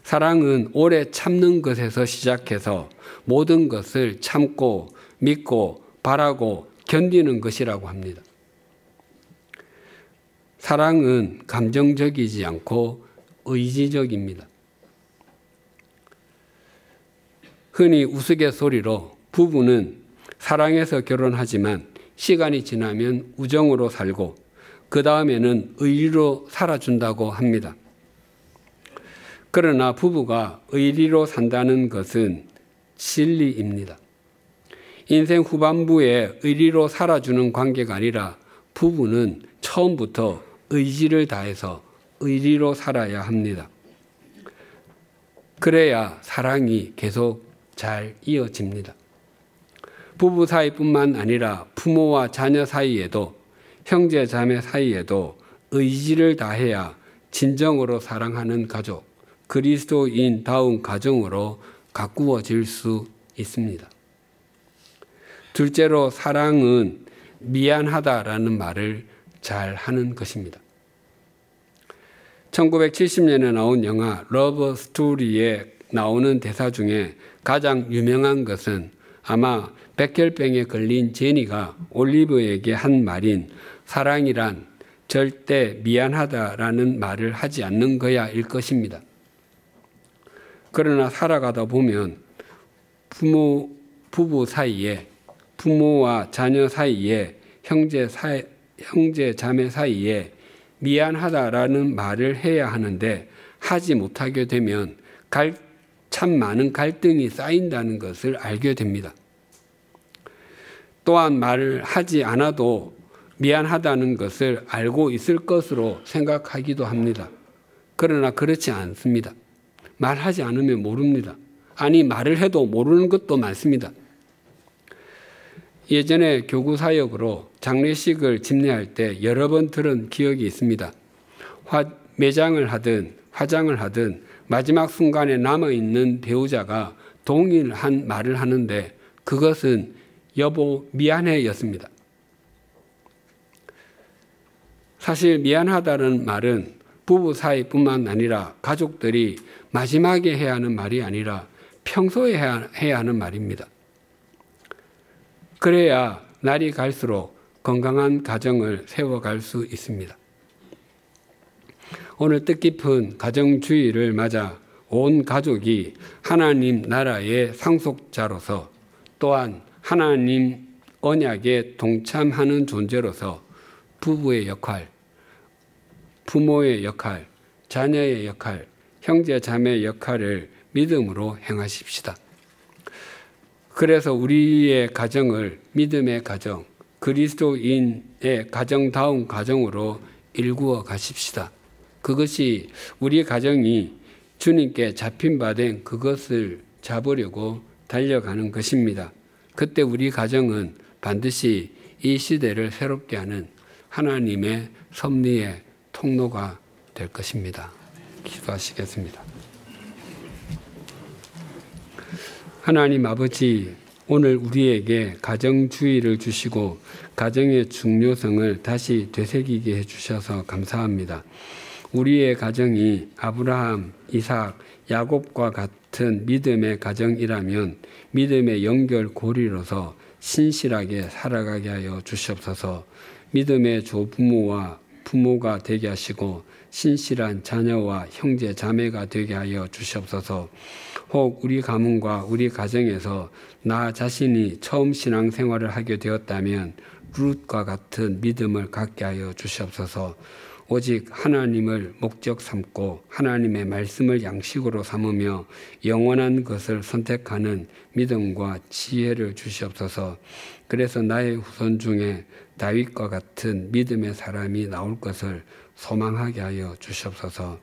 사랑은 오래 참는 것에서 시작해서 모든 것을 참고 믿고 바라고 견디는 것이라고 합니다. 사랑은 감정적이지 않고 의지적입니다. 흔히 우스갯소리로 부부는 사랑해서 결혼하지만 시간이 지나면 우정으로 살고 그 다음에는 의리로 살아준다고 합니다. 그러나 부부가 의리로 산다는 것은 진리입니다. 인생 후반부에 의리로 살아주는 관계가 아니라 부부는 처음부터 의지를 다해서 의리로 살아야 합니다. 그래야 사랑이 계속 잘 이어집니다. 부부 사이뿐만 아니라 부모와 자녀 사이에도 형제 자매 사이에도 의지를 다해야 진정으로 사랑하는 가족, 그리스도인다운 가정으로 가꾸어질 수 있습니다. 둘째로 사랑은 미안하다라는 말을 잘 하는 것입니다. 1970년에 나온 영화 러브 스토리에 나오는 대사 중에 가장 유명한 것은 아마 백혈병에 걸린 제니가 올리브에게 한 말인 사랑이란 절대 미안하다라는 말을 하지 않는 거야일 것입니다. 그러나 살아가다 보면 부부 사이에 부모와 자녀 사이에 형제 자매 사이에 미안하다라는 말을 해야 하는데 하지 못하게 되면 참 많은 갈등이 쌓인다는 것을 알게 됩니다. 또한 말을 하지 않아도 미안하다는 것을 알고 있을 것으로 생각하기도 합니다. 그러나 그렇지 않습니다. 말하지 않으면 모릅니다. 아니 말을 해도 모르는 것도 많습니다. 예전에 교구 사역으로 장례식을 집례할 때 여러 번 들은 기억이 있습니다. 매장을 하든 화장을 하든 마지막 순간에 남아있는 배우자가 동일한 말을 하는데 그것은 여보 미안해 였습니다. 사실 미안하다는 말은 부부 사이뿐만 아니라 가족들이 마지막에 해야 하는 말이 아니라 평소에 해야 하는 말입니다. 그래야 날이 갈수록 건강한 가정을 세워갈 수 있습니다. 오늘 뜻깊은 가정주의를 맞아 온 가족이 하나님 나라의 상속자로서 또한 하나님 언약에 동참하는 존재로서 부부의 역할, 부모의 역할, 자녀의 역할, 형제 자매의 역할을 믿음으로 행하십시다. 그래서 우리의 가정을 믿음의 가정, 그리스도인의 가정다운 가정으로 일구어 가십시다. 그것이 우리 가정이 주님께 잡힌 바 된 그것을 잡으려고 달려가는 것입니다. 그때 우리 가정은 반드시 이 시대를 새롭게 하는 하나님의 섭리의 통로가 될 것입니다. 기도하시겠습니다. 하나님 아버지, 오늘 우리에게 가정주의를 주시고 가정의 중요성을 다시 되새기게 해주셔서 감사합니다. 우리의 가정이 아브라함, 이삭, 야곱과 같은 믿음의 가정이라면 믿음의 연결고리로서 신실하게 살아가게 하여 주시옵소서. 믿음의 조부모와 부모가 되게 하시고 신실한 자녀와 형제 자매가 되게 하여 주시옵소서. 혹 우리 가문과 우리 가정에서 나 자신이 처음 신앙생활을 하게 되었다면 룻과 같은 믿음을 갖게 하여 주시옵소서. 오직 하나님을 목적 삼고 하나님의 말씀을 양식으로 삼으며 영원한 것을 선택하는 믿음과 지혜를 주시옵소서. 그래서 나의 후손 중에 다윗과 같은 믿음의 사람이 나올 것을 소망하게 하여 주시옵소서.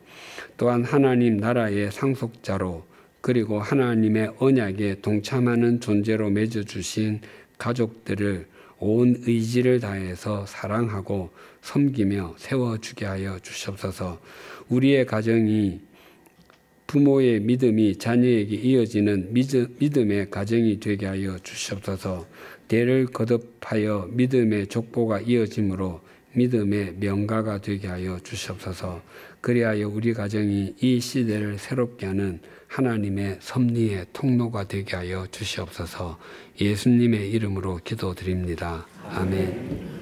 또한 하나님 나라의 상속자로 그리고 하나님의 언약에 동참하는 존재로 맺어주신 가족들을 온 의지를 다해서 사랑하고 섬기며 세워주게 하여 주시옵소서. 우리의 가정이 부모의 믿음이 자녀에게 이어지는 믿음의 가정이 되게 하여 주시옵소서. 대를 거듭하여 믿음의 족보가 이어짐으로 믿음의 명가가 되게 하여 주시옵소서. 그리하여 우리 가정이 이 시대를 새롭게 하는 하나님의 섭리의 통로가 되게 하여 주시옵소서. 예수님의 이름으로 기도드립니다. 아멘.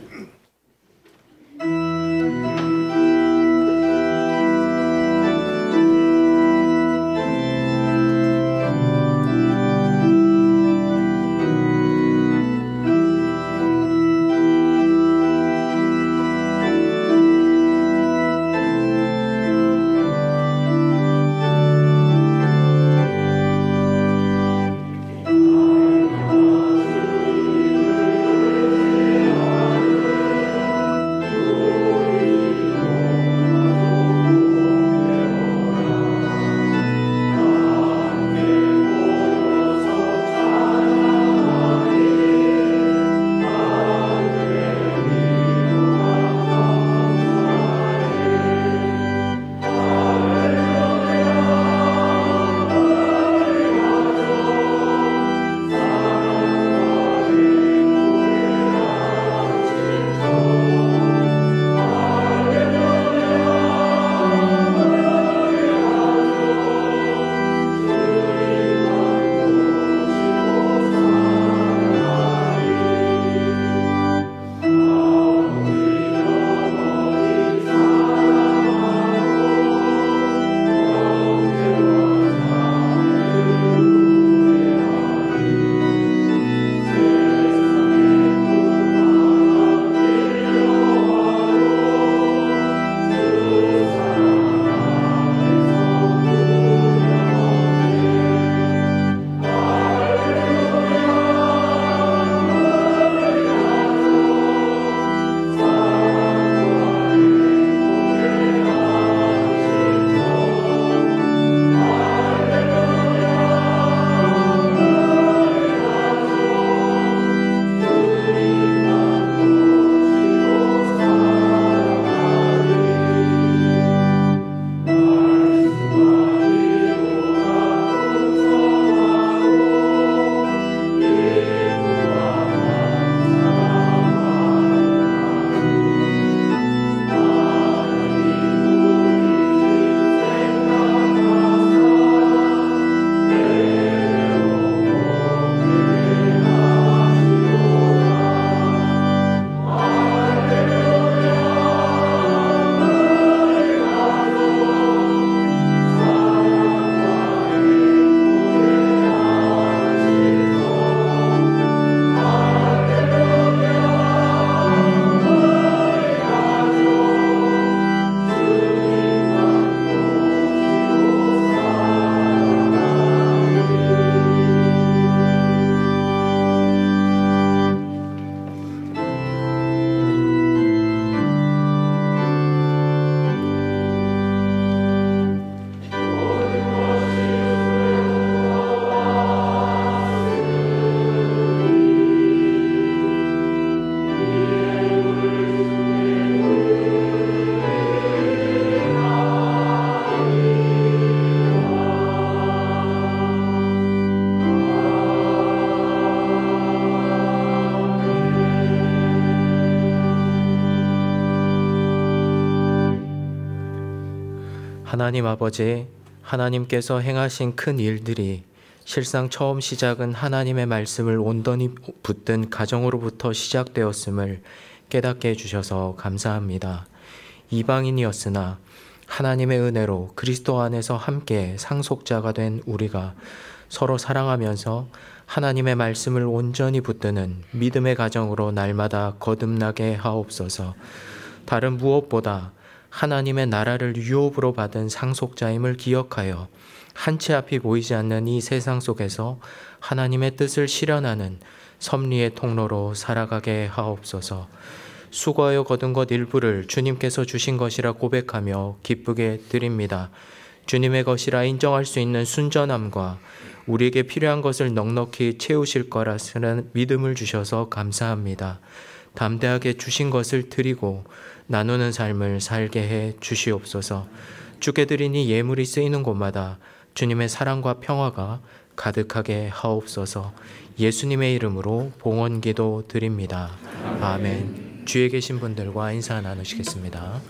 하나님 아버지, 하나님께서 행하신 큰 일들이 실상 처음 시작은 하나님의 말씀을 온전히 붙든 가정으로부터 시작되었음을 깨닫게 해주셔서 감사합니다. 이방인이었으나 하나님의 은혜로 그리스도 안에서 함께 상속자가 된 우리가 서로 사랑하면서 하나님의 말씀을 온전히 붙드는 믿음의 가정으로 날마다 거듭나게 하옵소서. 다른 무엇보다 하나님의 나라를 유업으로 받은 상속자임을 기억하여 한 치 앞이 보이지 않는 이 세상 속에서 하나님의 뜻을 실현하는 섭리의 통로로 살아가게 하옵소서. 수고하여 거둔 것 일부를 주님께서 주신 것이라 고백하며 기쁘게 드립니다. 주님의 것이라 인정할 수 있는 순전함과 우리에게 필요한 것을 넉넉히 채우실 거라는 믿음을 주셔서 감사합니다. 담대하게 주신 것을 드리고 나누는 삶을 살게 해 주시옵소서. 주께 드리니 예물이 쓰이는 곳마다 주님의 사랑과 평화가 가득하게 하옵소서. 예수님의 이름으로 봉헌기도 드립니다. 아멘. 주위에 계신 분들과 인사 나누시겠습니다.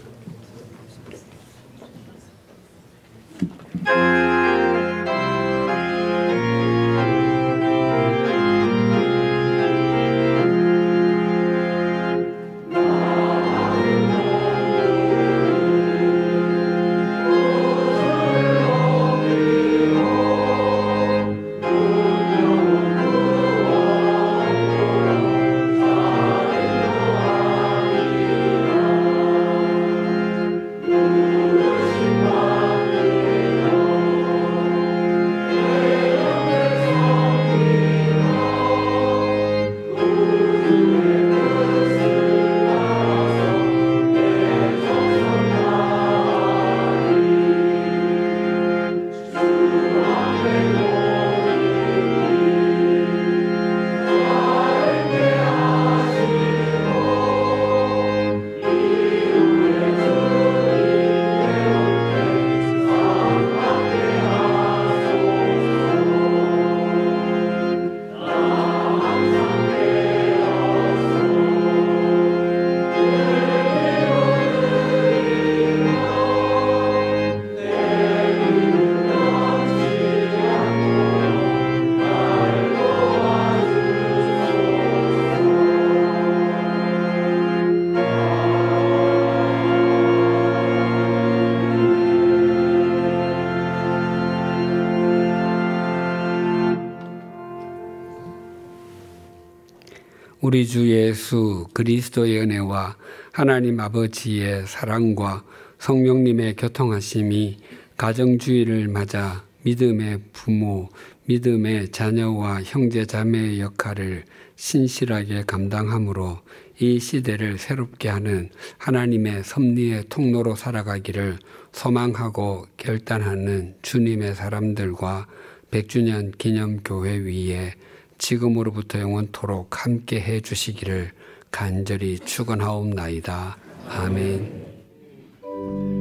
우리 주 예수 그리스도의 은혜와 하나님 아버지의 사랑과 성령님의 교통하심이 가정주의를 맞아 믿음의 부모, 믿음의 자녀와 형제 자매의 역할을 신실하게 감당함으로 이 시대를 새롭게 하는 하나님의 섭리의 통로로 살아가기를 소망하고 결단하는 주님의 사람들과 100주년 기념교회 위에 지금으로부터 영원토록 함께 해 주시기를 간절히 축원하옵나이다. 아멘.